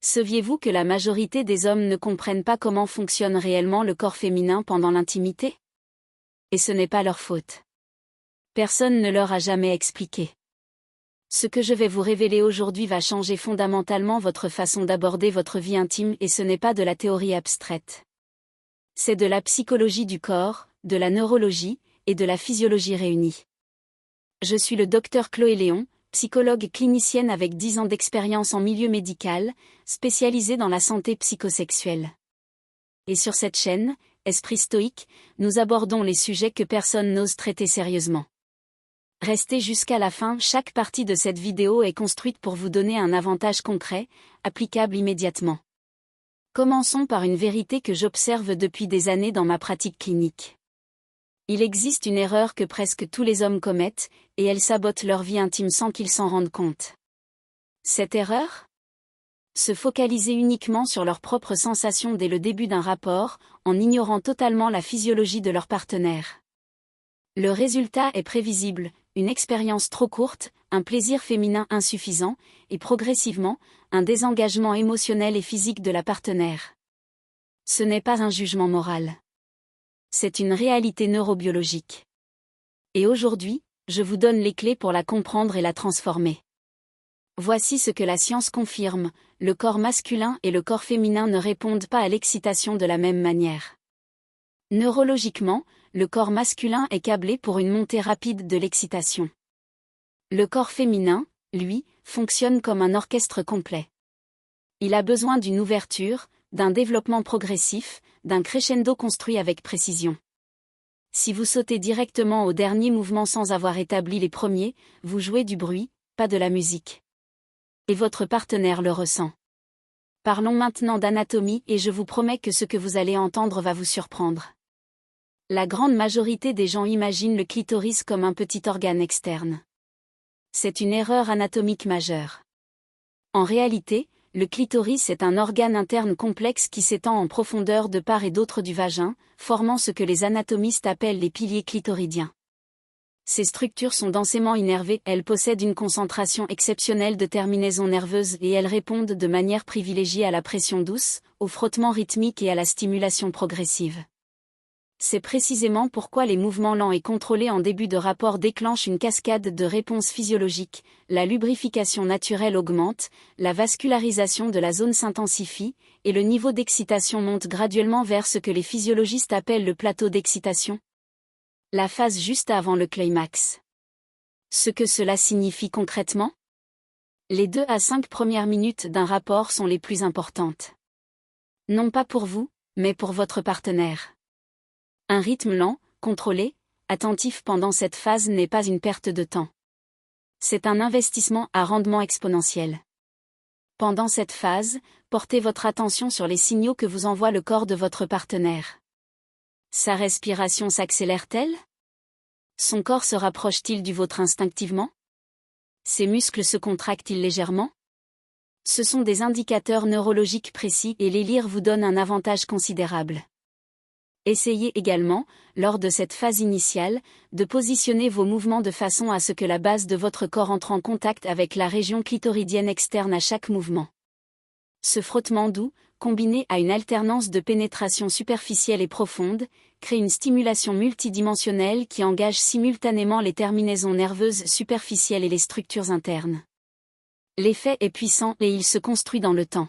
Saviez-vous que la majorité des hommes ne comprennent pas comment fonctionne réellement le corps féminin pendant l'intimité? Et ce n'est pas leur faute. Personne ne leur a jamais expliqué. Ce que je vais vous révéler aujourd'hui va changer fondamentalement votre façon d'aborder votre vie intime et ce n'est pas de la théorie abstraite. C'est de la psychologie du corps, de la neurologie et de la physiologie réunies. Je suis le docteur Chloé Léon, psychologue clinicienne avec 10 ans d'expérience en milieu médical, spécialisée dans la santé psychosexuelle. Et sur cette chaîne, Esprit Stoïque, nous abordons les sujets que personne n'ose traiter sérieusement. Restez jusqu'à la fin, chaque partie de cette vidéo est construite pour vous donner un avantage concret, applicable immédiatement. Commençons par une vérité que j'observe depuis des années dans ma pratique clinique. Il existe une erreur que presque tous les hommes commettent, et elle sabote leur vie intime sans qu'ils s'en rendent compte. Cette erreur? Se focaliser uniquement sur leurs propres sensations dès le début d'un rapport, en ignorant totalement la physiologie de leur partenaire. Le résultat est prévisible, une expérience trop courte, un plaisir féminin insuffisant, et progressivement, un désengagement émotionnel et physique de la partenaire. Ce n'est pas un jugement moral. C'est une réalité neurobiologique. Et aujourd'hui, je vous donne les clés pour la comprendre et la transformer. Voici ce que la science confirme, le corps masculin et le corps féminin ne répondent pas à l'excitation de la même manière. Neurologiquement, le corps masculin est câblé pour une montée rapide de l'excitation. Le corps féminin, lui, fonctionne comme un orchestre complet. Il a besoin d'une ouverture, d'un développement progressif, d'un crescendo construit avec précision. Si vous sautez directement au dernier mouvement sans avoir établi les premiers, vous jouez du bruit, pas de la musique. Et votre partenaire le ressent. Parlons maintenant d'anatomie et je vous promets que ce que vous allez entendre va vous surprendre. La grande majorité des gens imaginent le clitoris comme un petit organe externe. C'est une erreur anatomique majeure. En réalité, le clitoris est un organe interne complexe qui s'étend en profondeur de part et d'autre du vagin, formant ce que les anatomistes appellent les piliers clitoridiens. Ces structures sont densément innervées, elles possèdent une concentration exceptionnelle de terminaisons nerveuses et elles répondent de manière privilégiée à la pression douce, au frottement rythmique et à la stimulation progressive. C'est précisément pourquoi les mouvements lents et contrôlés en début de rapport déclenchent une cascade de réponses physiologiques, la lubrification naturelle augmente, la vascularisation de la zone s'intensifie, et le niveau d'excitation monte graduellement vers ce que les physiologistes appellent le plateau d'excitation. La phase juste avant le climax. Ce que cela signifie concrètement? Les 2 à 5 premières minutes d'un rapport sont les plus importantes. Non pas pour vous, mais pour votre partenaire. Un rythme lent, contrôlé, attentif pendant cette phase n'est pas une perte de temps. C'est un investissement à rendement exponentiel. Pendant cette phase, portez votre attention sur les signaux que vous envoie le corps de votre partenaire. Sa respiration s'accélère-t-elle? Son corps se rapproche-t-il du vôtre instinctivement? Ses muscles se contractent-ils légèrement? Ce sont des indicateurs neurologiques précis et les lire vous donne un avantage considérable. Essayez également, lors de cette phase initiale, de positionner vos mouvements de façon à ce que la base de votre corps entre en contact avec la région clitoridienne externe à chaque mouvement. Ce frottement doux, combiné à une alternance de pénétration superficielle et profonde, crée une stimulation multidimensionnelle qui engage simultanément les terminaisons nerveuses superficielles et les structures internes. L'effet est puissant et il se construit dans le temps.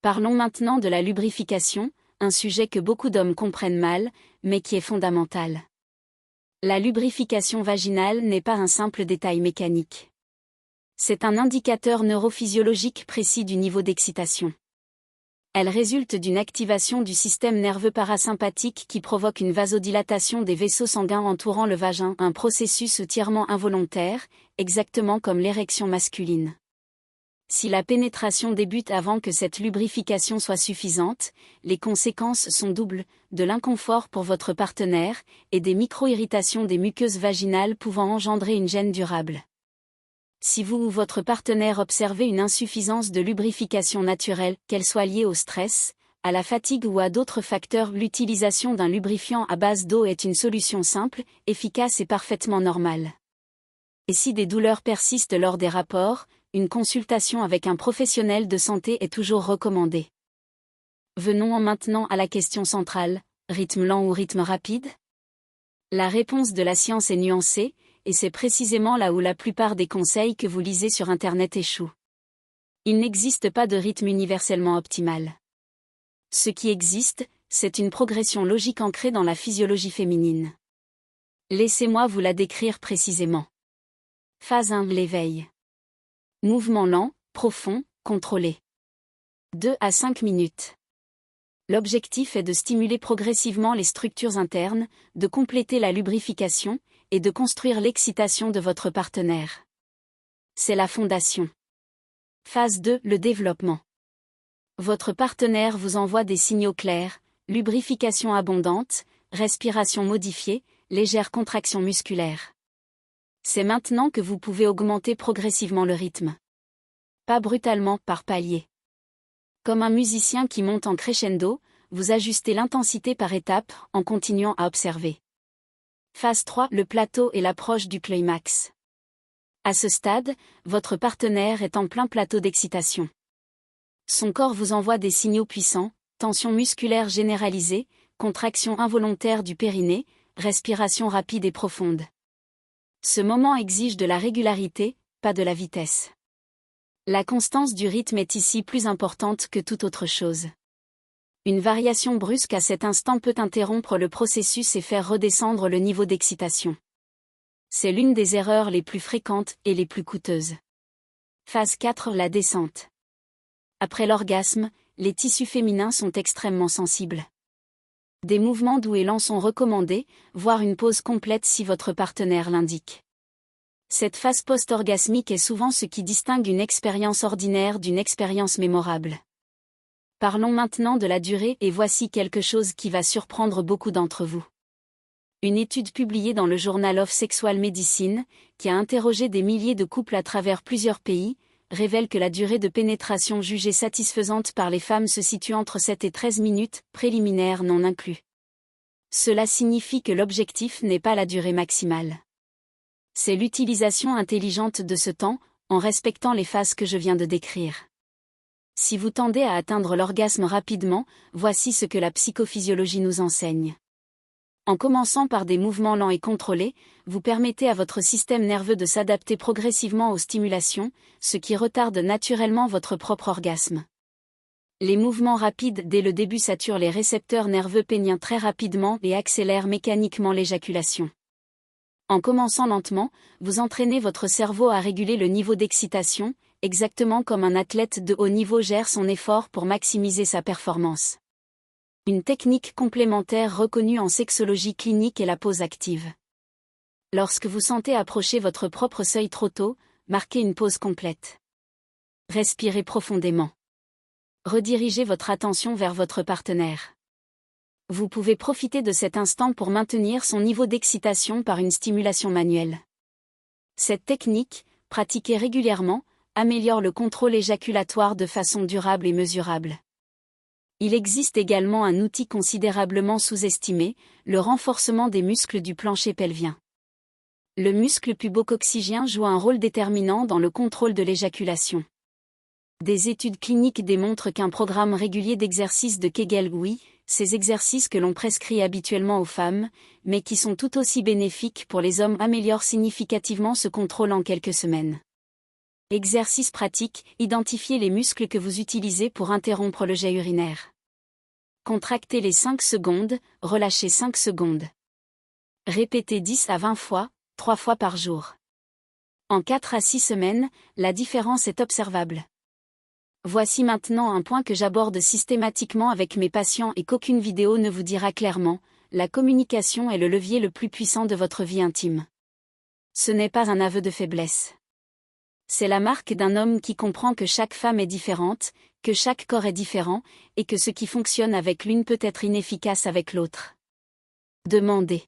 Parlons maintenant de la lubrification, un sujet que beaucoup d'hommes comprennent mal, mais qui est fondamental. La lubrification vaginale n'est pas un simple détail mécanique. C'est un indicateur neurophysiologique précis du niveau d'excitation. Elle résulte d'une activation du système nerveux parasympathique qui provoque une vasodilatation des vaisseaux sanguins entourant le vagin, un processus entièrement involontaire, exactement comme l'érection masculine. Si la pénétration débute avant que cette lubrification soit suffisante, les conséquences sont doubles, de l'inconfort pour votre partenaire, et des micro-irritations des muqueuses vaginales pouvant engendrer une gêne durable. Si vous ou votre partenaire observez une insuffisance de lubrification naturelle, qu'elle soit liée au stress, à la fatigue ou à d'autres facteurs, l'utilisation d'un lubrifiant à base d'eau est une solution simple, efficace et parfaitement normale. Et si des douleurs persistent lors des rapports, une consultation avec un professionnel de santé est toujours recommandée. Venons maintenant à la question centrale, rythme lent ou rythme rapide? La réponse de la science est nuancée, et c'est précisément là où la plupart des conseils que vous lisez sur Internet échouent. Il n'existe pas de rythme universellement optimal. Ce qui existe, c'est une progression logique ancrée dans la physiologie féminine. Laissez-moi vous la décrire précisément. Phase 1, l'éveil. Mouvement lent, profond, contrôlé. 2 à 5 minutes. L'objectif est de stimuler progressivement les structures internes, de compléter la lubrification, et de construire l'excitation de votre partenaire. C'est la fondation. Phase 2, le développement. Votre partenaire vous envoie des signaux clairs, lubrification abondante, respiration modifiée, légère contraction musculaire. C'est maintenant que vous pouvez augmenter progressivement le rythme. Pas brutalement, par paliers. Comme un musicien qui monte en crescendo, vous ajustez l'intensité par étapes en continuant à observer. Phase 3, le plateau et l'approche du climax. À ce stade, votre partenaire est en plein plateau d'excitation. Son corps vous envoie des signaux puissants, tension musculaire généralisée, contraction involontaire du périnée, respiration rapide et profonde. Ce moment exige de la régularité, pas de la vitesse. La constance du rythme est ici plus importante que toute autre chose. Une variation brusque à cet instant peut interrompre le processus et faire redescendre le niveau d'excitation. C'est l'une des erreurs les plus fréquentes et les plus coûteuses. Phase 4, la descente. Après l'orgasme, les tissus féminins sont extrêmement sensibles. Des mouvements doux et lents sont recommandés, voire une pause complète si votre partenaire l'indique. Cette phase post-orgasmique est souvent ce qui distingue une expérience ordinaire d'une expérience mémorable. Parlons maintenant de la durée et voici quelque chose qui va surprendre beaucoup d'entre vous. Une étude publiée dans le Journal of Sexual Medicine, qui a interrogé des milliers de couples à travers plusieurs pays, révèle que la durée de pénétration jugée satisfaisante par les femmes se situe entre 7 et 13 minutes, préliminaires non inclus. Cela signifie que l'objectif n'est pas la durée maximale. C'est l'utilisation intelligente de ce temps, en respectant les phases que je viens de décrire. Si vous tendez à atteindre l'orgasme rapidement, voici ce que la psychophysiologie nous enseigne. En commençant par des mouvements lents et contrôlés, vous permettez à votre système nerveux de s'adapter progressivement aux stimulations, ce qui retarde naturellement votre propre orgasme. Les mouvements rapides dès le début saturent les récepteurs nerveux péniens très rapidement et accélèrent mécaniquement l'éjaculation. En commençant lentement, vous entraînez votre cerveau à réguler le niveau d'excitation, exactement comme un athlète de haut niveau gère son effort pour maximiser sa performance. Une technique complémentaire reconnue en sexologie clinique est la pause active. Lorsque vous sentez approcher votre propre seuil trop tôt, marquez une pause complète. Respirez profondément. Redirigez votre attention vers votre partenaire. Vous pouvez profiter de cet instant pour maintenir son niveau d'excitation par une stimulation manuelle. Cette technique, pratiquée régulièrement, améliore le contrôle éjaculatoire de façon durable et mesurable. Il existe également un outil considérablement sous-estimé, le renforcement des muscles du plancher pelvien. Le muscle pubococcygien joue un rôle déterminant dans le contrôle de l'éjaculation. Des études cliniques démontrent qu'un programme régulier d'exercices de Kegel, ces exercices que l'on prescrit habituellement aux femmes, mais qui sont tout aussi bénéfiques pour les hommes, améliorent significativement ce contrôle en quelques semaines. Exercice pratique, identifiez les muscles que vous utilisez pour interrompre le jet urinaire. Contractez les 5 secondes, relâchez 5 secondes. Répétez 10 à 20 fois, 3 fois par jour. En 4 à 6 semaines, la différence est observable. Voici maintenant un point que j'aborde systématiquement avec mes patients et qu'aucune vidéo ne vous dira clairement, la communication est le levier le plus puissant de votre vie intime. Ce n'est pas un aveu de faiblesse. C'est la marque d'un homme qui comprend que chaque femme est différente, que chaque corps est différent, et que ce qui fonctionne avec l'une peut être inefficace avec l'autre. Demandez.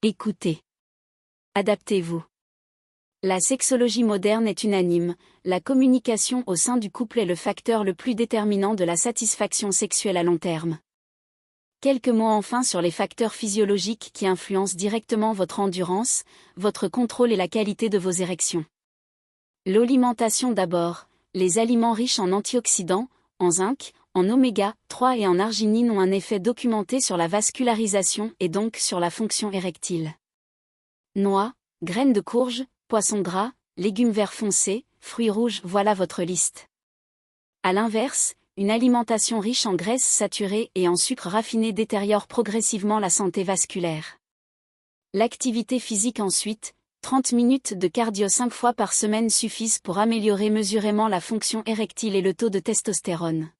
Écoutez. Adaptez-vous. La sexologie moderne est unanime, la communication au sein du couple est le facteur le plus déterminant de la satisfaction sexuelle à long terme. Quelques mots enfin sur les facteurs physiologiques qui influencent directement votre endurance, votre contrôle et la qualité de vos érections. L'alimentation d'abord. Les aliments riches en antioxydants, en zinc, en oméga 3 et en arginine ont un effet documenté sur la vascularisation et donc sur la fonction érectile. Noix, graines de courge, poissons gras, légumes verts foncés, fruits rouges, voilà votre liste. À l'inverse, une alimentation riche en graisses saturées et en sucre raffiné détériore progressivement la santé vasculaire. L'activité physique ensuite, 30 minutes de cardio 5 fois par semaine suffisent pour améliorer mesurément la fonction érectile et le taux de testostérone.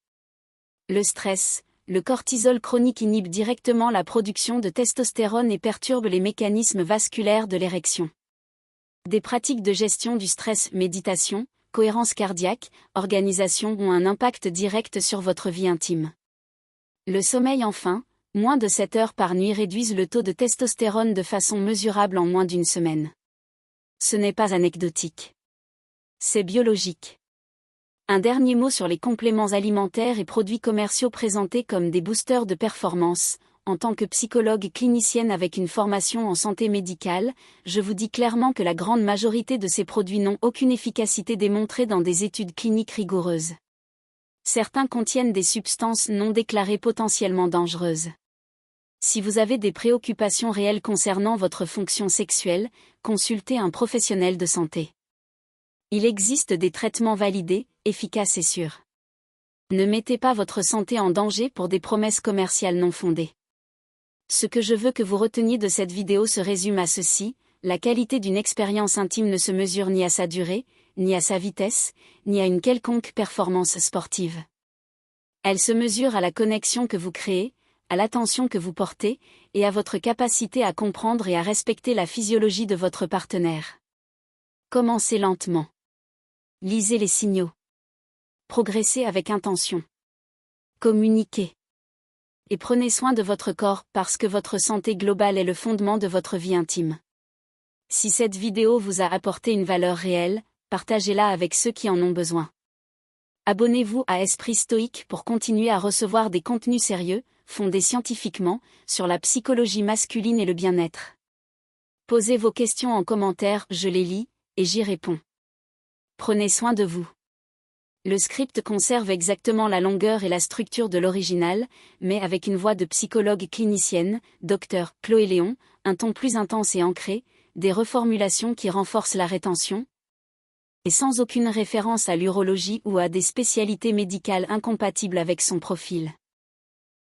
Le stress, le cortisol chronique inhibe directement la production de testostérone et perturbe les mécanismes vasculaires de l'érection. Des pratiques de gestion du stress, méditation, cohérence cardiaque, organisation ont un impact direct sur votre vie intime. Le sommeil enfin, moins de 7 heures par nuit réduisent le taux de testostérone de façon mesurable en moins d'une semaine. Ce n'est pas anecdotique. C'est biologique. Un dernier mot sur les compléments alimentaires et produits commerciaux présentés comme des boosters de performance. En tant que psychologue clinicienne avec une formation en santé médicale, je vous dis clairement que la grande majorité de ces produits n'ont aucune efficacité démontrée dans des études cliniques rigoureuses. Certains contiennent des substances non déclarées potentiellement dangereuses. Si vous avez des préoccupations réelles concernant votre fonction sexuelle, consultez un professionnel de santé. Il existe des traitements validés, efficaces et sûrs. Ne mettez pas votre santé en danger pour des promesses commerciales non fondées. Ce que je veux que vous reteniez de cette vidéo se résume à ceci: la qualité d'une expérience intime ne se mesure ni à sa durée, ni à sa vitesse, ni à une quelconque performance sportive. Elle se mesure à la connexion que vous créez, à l'attention que vous portez, et à votre capacité à comprendre et à respecter la physiologie de votre partenaire. Commencez lentement. Lisez les signaux. Progressez avec intention. Communiquez. Et prenez soin de votre corps parce que votre santé globale est le fondement de votre vie intime. Si cette vidéo vous a apporté une valeur réelle, partagez-la avec ceux qui en ont besoin. Abonnez-vous à Esprit Stoïque pour continuer à recevoir des contenus sérieux, fondés scientifiquement, sur la psychologie masculine et le bien-être. Posez vos questions en commentaire, je les lis, et j'y réponds. Prenez soin de vous. Le script conserve exactement la longueur et la structure de l'original, mais avec une voix de psychologue clinicienne, Dr Chloé Léon, un ton plus intense et ancré, des reformulations qui renforcent la rétention, et sans aucune référence à l'urologie ou à des spécialités médicales incompatibles avec son profil.